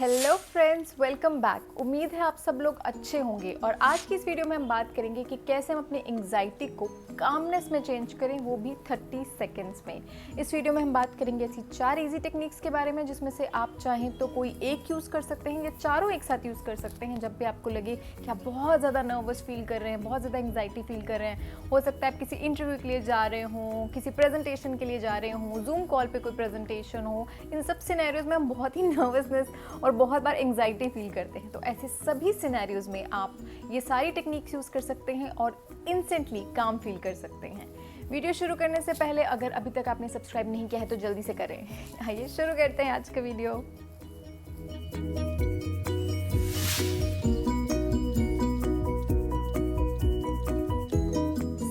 Hello friends, welcome back. उम्मीद है आप सब लोग अच्छे होंगे। और आज की इस वीडियो में हम बात करेंगे कि कैसे हम अपनी एंग्जाइटी को कामनेस में चेंज करें, वो भी 30 सेकेंड्स में। इस वीडियो में हम बात करेंगे ऐसी 4 इजी टेक्निक्स के बारे में, जिसमें से आप चाहें तो कोई एक यूज़ कर सकते हैं या चारों एक साथ यूज़ कर सकते हैं। जब भी आपको लगे कि आप बहुत ज़्यादा नर्वस फील कर रहे हैं, बहुत ज़्यादा एंग्जाइटी फील कर रहे हैं, हो सकता है आप किसी इंटरव्यू के लिए जा रहे हों, किसी प्रेजेंटेशन के लिए जा रहे हों, जूम कॉल पे कोई प्रेजेंटेशन हो, इन सब सिनेरियोज में हम बहुत ही नर्वसनेस और बहुत बार एंग्जाइटी फील करते हैं। तो ऐसे सभी सिनेरियोज में आप ये सारी टेक्निक्स यूज़ कर सकते हैं और इंस्टेंटली काम फील कर सकते हैं। वीडियो शुरू करने से पहले अगर अभी तक आपने सब्सक्राइब नहीं किया है तो जल्दी से करें। आइए शुरू करते हैं आज का वीडियो।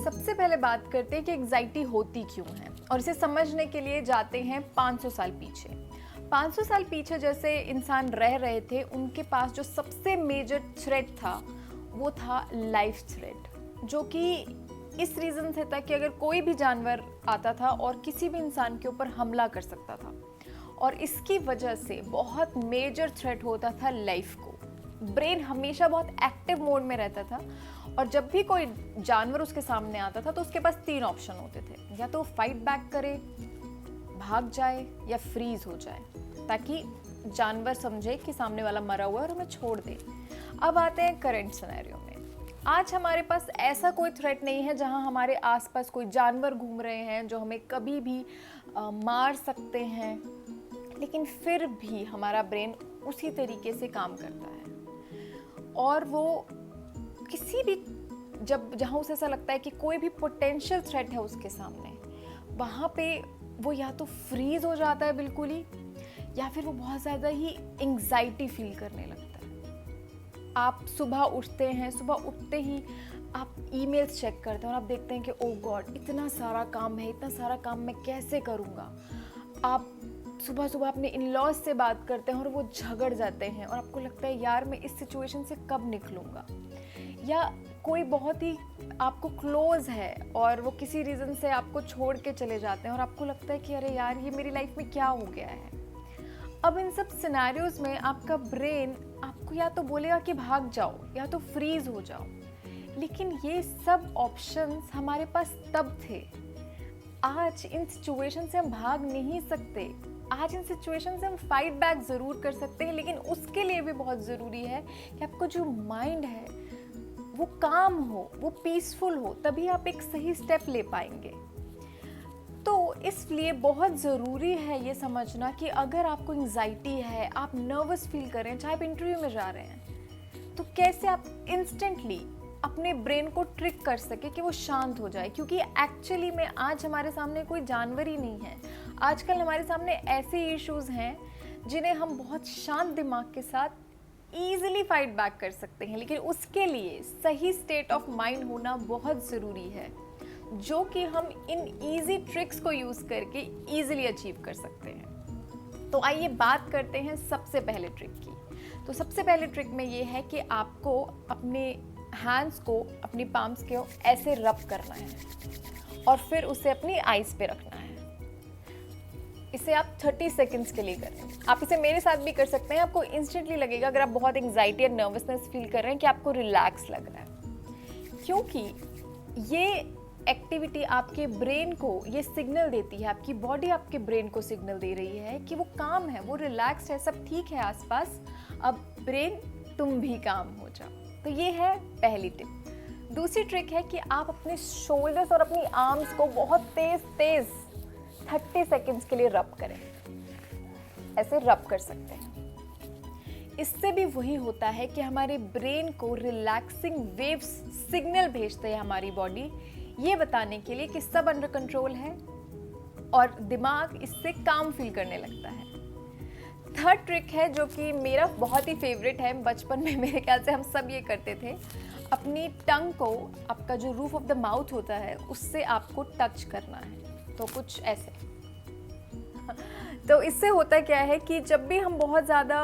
सबसे पहले बात करते हैं कि एंग्जाइटी होती क्यों है, और इसे समझने के लिए जाते हैं 500 साल पीछे। 500 साल पीछे जैसे इंसान रह रहे थे, उनके पास जो सबसे मेजर थ्रेट था वो था लाइफ थ्रेट, जो कि इस रीज़न से था कि अगर कोई भी जानवर आता था और किसी भी इंसान के ऊपर हमला कर सकता था, और इसकी वजह से बहुत मेजर थ्रेट होता था लाइफ को। ब्रेन हमेशा बहुत एक्टिव मोड में रहता था, और जब भी कोई जानवर उसके सामने आता था तो उसके पास 3 ऑप्शन होते थे, या तो फाइट बैक करे, भाग जाए, या फ्रीज हो जाए, ताकि जानवर समझे कि सामने वाला मरा हुआ है और हमें छोड़ दे। अब आते हैं करंट सिनेरियो में। आज हमारे पास ऐसा कोई थ्रेट नहीं है जहां हमारे आसपास कोई जानवर घूम रहे हैं जो हमें कभी भी मार सकते हैं, लेकिन फिर भी हमारा ब्रेन उसी तरीके से काम करता है, और वो किसी भी जहाँ उसे ऐसा लगता है कि कोई भी पोटेंशियल थ्रेट है उसके सामने, वहाँ पे वो या तो फ्रीज हो जाता है बिल्कुल ही, या फिर वो बहुत ज़्यादा ही एंग्जाइटी फील करने लगता है। आप सुबह उठते हैं, सुबह उठते ही आप ईमेल्स चेक करते हैं और आप देखते हैं कि ओह गॉड, इतना सारा काम है, इतना सारा काम मैं कैसे करूँगा। आप सुबह सुबह अपने इन-लॉज से बात करते हैं और वो झगड़ जाते हैं, और आपको लगता है यार मैं इस सिचुएशन से कब निकलूँगा। या कोई बहुत ही आपको क्लोज है और वो किसी रीज़न से आपको छोड़ के चले जाते हैं, और आपको लगता है कि अरे यार ये मेरी लाइफ में क्या हो गया है। अब इन सब सिनेरियोज में आपका ब्रेन आपको या तो बोलेगा कि भाग जाओ या तो फ्रीज हो जाओ, लेकिन ये सब ऑप्शंस हमारे पास तब थे। आज इन सिचुएशन से हम भाग नहीं सकते। आज इन सिचुएशन से हम फाइट बैक ज़रूर कर सकते हैं, लेकिन उसके लिए भी बहुत ज़रूरी है कि आपको जो माइंड है वो काम हो, वो पीसफुल हो, तभी आप एक सही स्टेप ले पाएंगे। तो इसलिए बहुत ज़रूरी है ये समझना कि अगर आपको एंग्जाइटी है, आप नर्वस फील कर रहे हैं, चाहे आप इंटरव्यू में जा रहे हैं, तो कैसे आप इंस्टेंटली अपने ब्रेन को ट्रिक कर सके कि वो शांत हो जाए। क्योंकि एक्चुअली में आज हमारे सामने कोई जानवर ही नहीं है। आजकल हमारे सामने ऐसे इश्यूज़ हैं जिन्हें हम बहुत शांत दिमाग के साथ ईजिली फाइट बैक कर सकते हैं, लेकिन उसके लिए सही स्टेट ऑफ माइंड होना बहुत ज़रूरी है, जो कि हम इन इजी ट्रिक्स को यूज़ करके ईजिली अचीव कर सकते हैं। तो आइए बात करते हैं सबसे पहले ट्रिक की। तो सबसे पहले ट्रिक में ये है कि आपको अपने हैंड्स को, अपनी पाम्स को ऐसे रब करना है और फिर उसे अपनी आईज पे रखना है। इसे आप 30 सेकेंड्स के लिए करें। आप इसे मेरे साथ भी कर सकते हैं। आपको इंस्टेंटली लगेगा, अगर आप बहुत एंग्जाइटी और नर्वसनेस फील कर रहे हैं, कि आपको रिलैक्स लग रहा है, क्योंकि ये एक्टिविटी आपके ब्रेन को ये सिग्नल देती है, आपकी बॉडी आपके ब्रेन को सिग्नल दे रही है कि वो काम है, वो रिलैक्स्ड है, सब ठीक है आसपास, अब ब्रेन तुम भी काम हो जाओ। तो ये है पहली टिप। दूसरी ट्रिक है कि आप अपने शोल्डर्स और अपनी आर्म्स को बहुत तेज 30 सेकेंड्स के लिए रब करें। ऐसे रब कर सकते हैं। इससे भी वही होता है कि हमारे ब्रेन को रिलैक्सिंग वेव्स सिग्नल भेजते हैं हमारी बॉडी, ये बताने के लिए कि सब अंडर कंट्रोल है, और दिमाग इससे काम फील करने लगता है। थर्ड ट्रिक है जो कि मेरा बहुत ही फेवरेट है। बचपन में मेरे ख्याल से हम सब ये करते थे। अपनी टंग को, आपका जो रूफ ऑफ द माउथ होता है, उससे आपको टच करना है। तो कुछ ऐसे। तो इससे होता क्या है कि जब भी हम बहुत ज़्यादा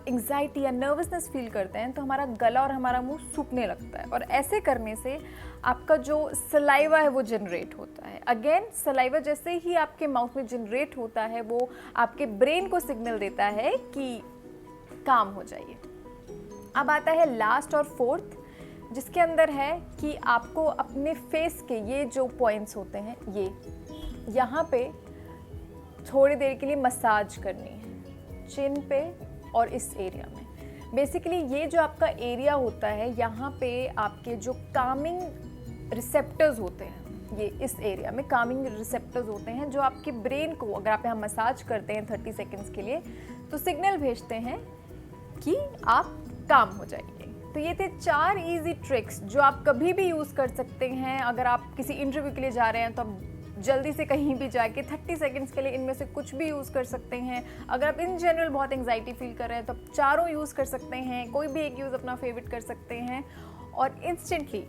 एंग्जाइटी या नर्वसनेस फील करते हैं तो हमारा गला और हमारा मुंह सूखने लगता है, और ऐसे करने से आपका जो सलाइवा है वो जनरेट होता है। अगेन सलाइवा जैसे ही आपके माउथ में जनरेट होता है वो आपके ब्रेन को सिग्नल देता है कि काम हो जाइए। अब आता है लास्ट और फोर्थ, जिसके अंदर है कि आपको अपने फेस के ये जो पॉइंट्स होते हैं, ये यहाँ पे थोड़ी देर के लिए मसाज करनी है, चिन पे और इस एरिया में। बेसिकली ये जो आपका एरिया होता है, यहाँ पे आपके जो कामिंग रिसेप्टर्स होते हैं, ये इस एरिया में कामिंग रिसेप्टर्स होते हैं जो आपके ब्रेन को, अगर आप यहाँ मसाज करते हैं 30 सेकेंड्स के लिए, तो सिग्नल भेजते हैं कि आप काम हो जाइए। तो ये थे 4 इजी ट्रिक्स जो आप कभी भी यूज़ कर सकते हैं। अगर आप किसी इंटरव्यू के लिए जा रहे हैं तो आप जल्दी से कहीं भी जाके 30 सेकंड्स के लिए इनमें से कुछ भी यूज़ कर सकते हैं। अगर आप इन जनरल बहुत एंग्जाइटी फील कर रहे हैं तो आप चारों यूज़ कर सकते हैं, कोई भी एक यूज़ अपना फेवरेट कर सकते हैं और इंस्टेंटली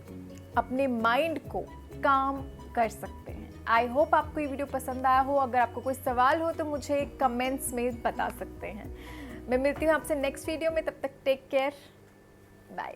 अपने माइंड को काम कर सकते हैं। आई होप आपको ये वीडियो पसंद आया हो। अगर आपको कोई सवाल हो तो मुझे कमेंट्स में बता सकते हैं। मैं मिलती हूँ आपसे नेक्स्ट वीडियो में, तब तक टेक केयर, बाय।